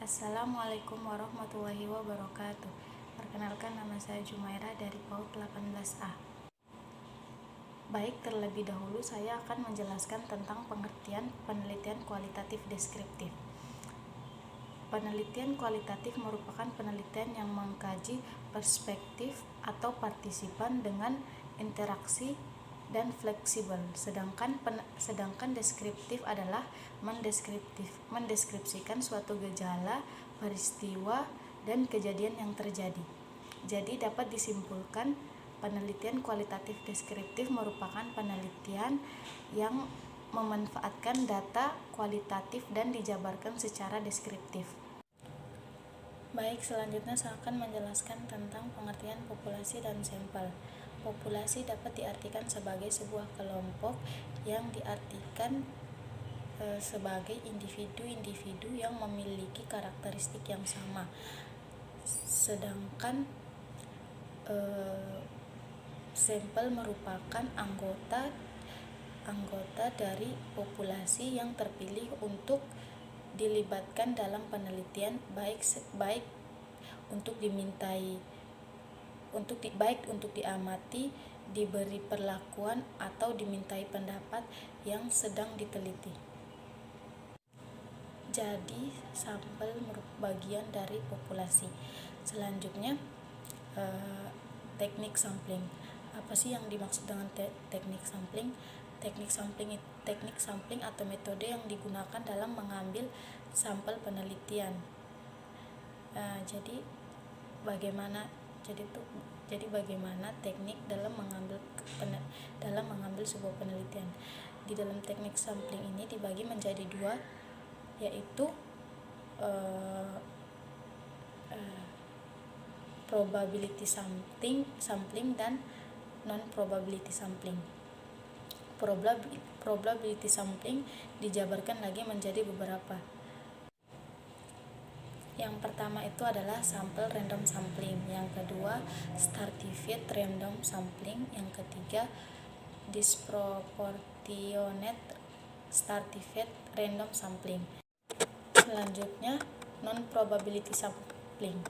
Assalamualaikum warahmatullahi wabarakatuh. Perkenalkan, nama saya Jumaira dari PAUD 18A. Baik, terlebih dahulu saya akan menjelaskan tentang pengertian penelitian kualitatif deskriptif. Penelitian kualitatif merupakan penelitian yang mengkaji perspektif atau partisipan dengan interaksi dan fleksibel, sedangkan deskriptif adalah mendeskripsikan suatu gejala, peristiwa, dan kejadian yang terjadi. Jadi dapat disimpulkan penelitian kualitatif deskriptif merupakan penelitian yang memanfaatkan data kualitatif dan dijabarkan secara deskriptif. Baik, selanjutnya saya akan menjelaskan tentang pengertian populasi dan sampel. Populasi dapat diartikan sebagai sebuah kelompok yang diartikan sebagai individu-individu yang memiliki karakteristik yang sama. Sedangkan sampel merupakan anggota dari populasi yang terpilih untuk dilibatkan dalam penelitian, baik untuk diamati, diberi perlakuan, atau dimintai pendapat yang sedang diteliti. Jadi sampel merupakan bagian dari populasi. Selanjutnya teknik sampling. Apa sih yang dimaksud dengan teknik sampling? Teknik sampling atau metode yang digunakan dalam mengambil sampel penelitian. Jadi bagaimana teknik dalam mengambil sebuah penelitian. Di dalam teknik sampling ini dibagi menjadi dua, yaitu probability sampling dan non-probability sampling. Probability sampling dijabarkan lagi menjadi beberapa. Yang pertama itu adalah sampel random sampling, yang kedua stratified random sampling, yang ketiga disproportionate stratified random sampling. Selanjutnya non-probability sampling.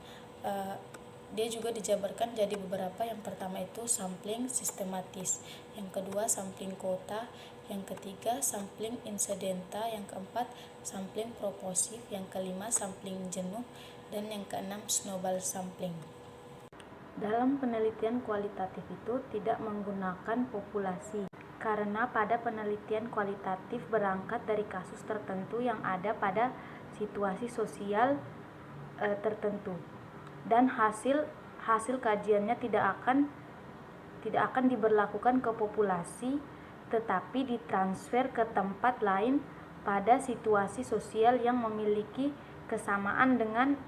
Dia juga dijabarkan jadi beberapa. Yang pertama itu sampling sistematis, yang kedua sampling kuota, yang ketiga sampling insidenta, yang keempat sampling proposif, yang kelima sampling jenuh, dan yang keenam snowball sampling. Dalam penelitian kualitatif itu tidak menggunakan populasi, karena pada penelitian kualitatif berangkat dari kasus tertentu yang ada pada situasi sosial tertentu, dan hasil kajiannya tidak akan diberlakukan ke populasi, tetapi ditransfer ke tempat lain pada situasi sosial yang memiliki kesamaan dengan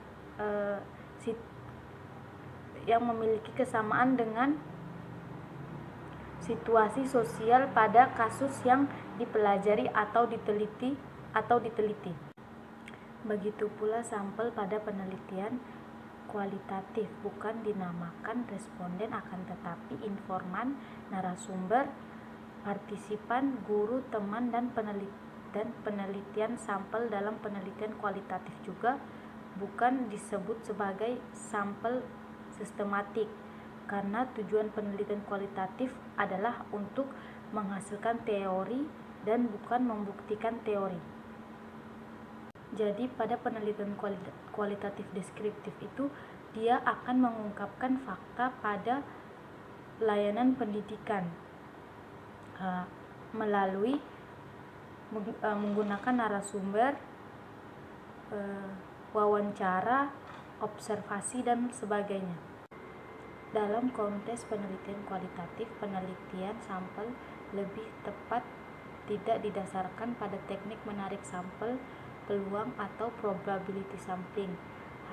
situasi sosial pada kasus yang dipelajari atau diteliti. Begitu pula sampel pada penelitian kualitatif bukan dinamakan responden, akan tetapi informan, narasumber, partisipan, guru, teman, dan penelitian sampel dalam penelitian kualitatif juga bukan disebut sebagai sampel sistematik, karena tujuan penelitian kualitatif adalah untuk menghasilkan teori dan bukan membuktikan teori. Jadi pada penelitian kualitatif deskriptif itu dia akan mengungkapkan fakta pada layanan pendidikan melalui menggunakan narasumber, wawancara, observasi, dan sebagainya. Dalam konteks penelitian kualitatif, penelitian sampel lebih tepat tidak didasarkan pada teknik menarik sampel, peluang, atau probability sampling.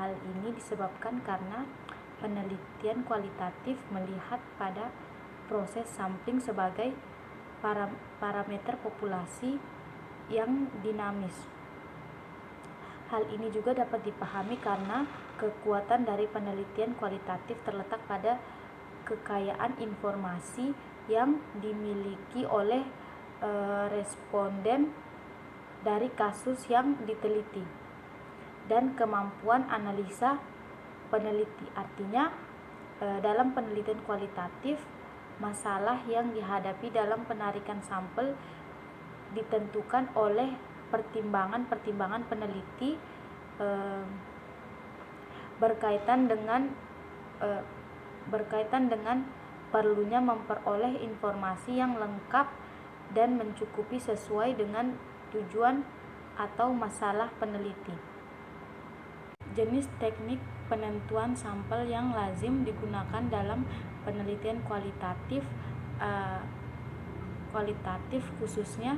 Hal ini disebabkan karena penelitian kualitatif melihat pada proses sampling sebagai parameter populasi yang dinamis. Hal ini juga dapat dipahami karena kekuatan dari penelitian kualitatif terletak pada kekayaan informasi yang dimiliki oleh responden dari kasus yang diteliti. dan kemampuan analisa peneliti. Artinya, dalam penelitian kualitatif, masalah yang dihadapi dalam penarikan sampel ditentukan oleh pertimbangan-pertimbangan peneliti berkaitan dengan perlunya memperoleh informasi yang lengkap dan mencukupi sesuai dengan tujuan atau masalah peneliti. Jenis teknik penentuan sampel yang lazim digunakan dalam penelitian kualitatif khususnya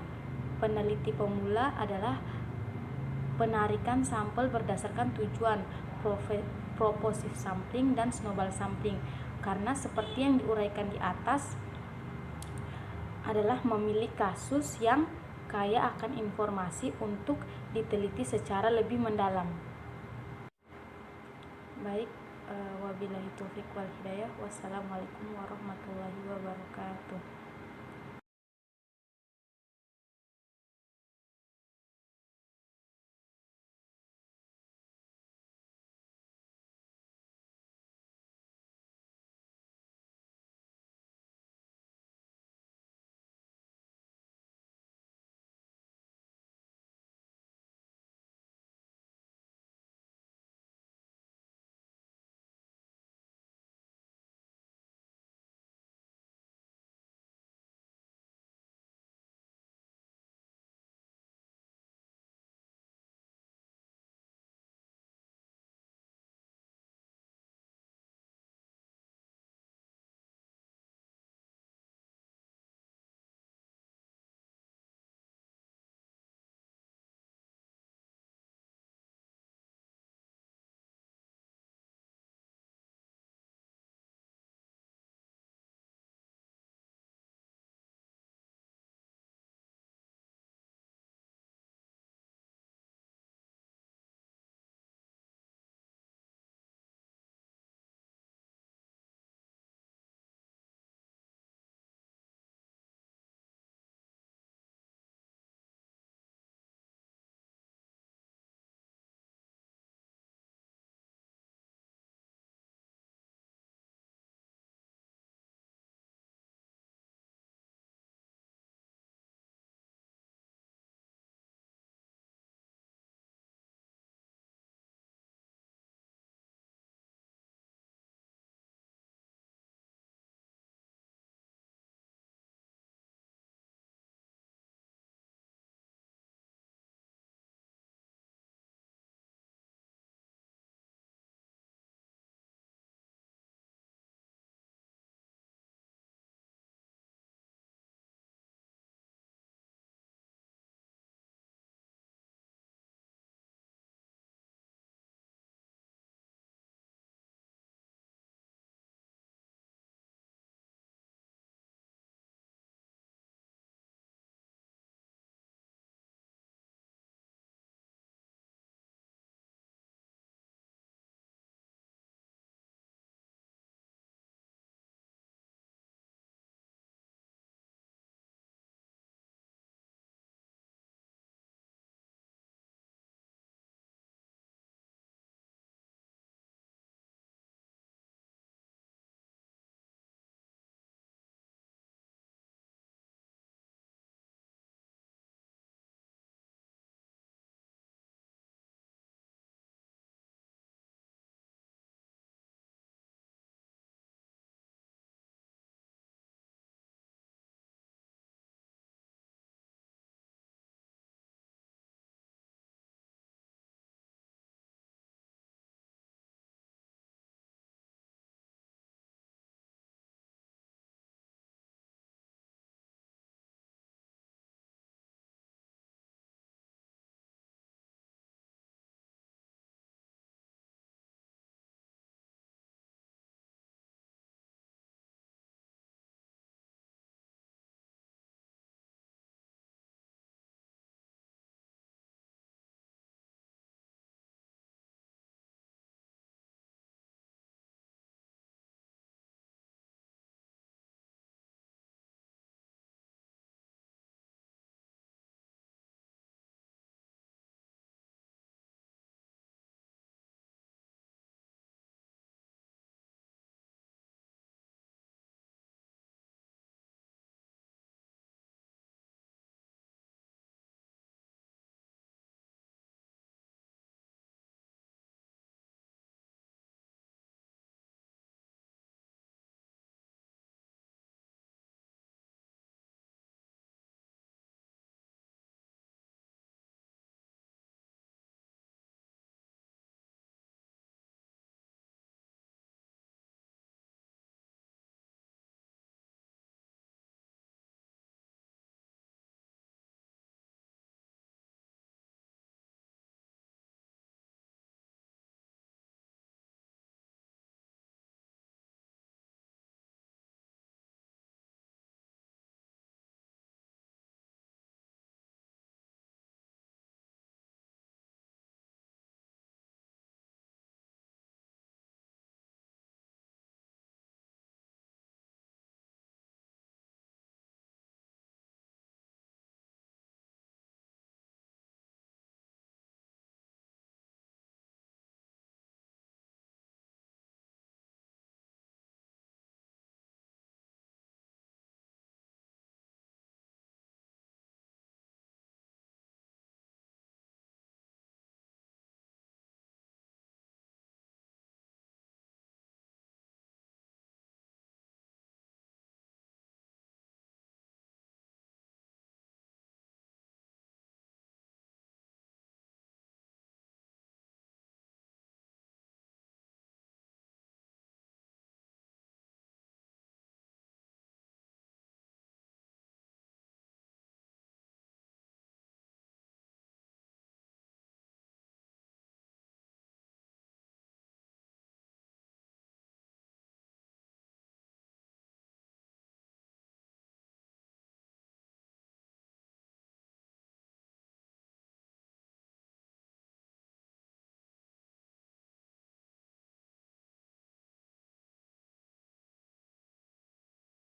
peneliti pemula adalah penarikan sampel berdasarkan tujuan, proposive sampling dan snowball sampling. Karena seperti yang diuraikan di atas adalah memilih kasus yang kaya akan informasi untuk diteliti secara lebih mendalam. Baik, wabillahi taufiq wal hidayah. Wassalamualaikum warahmatullahi wabarakatuh.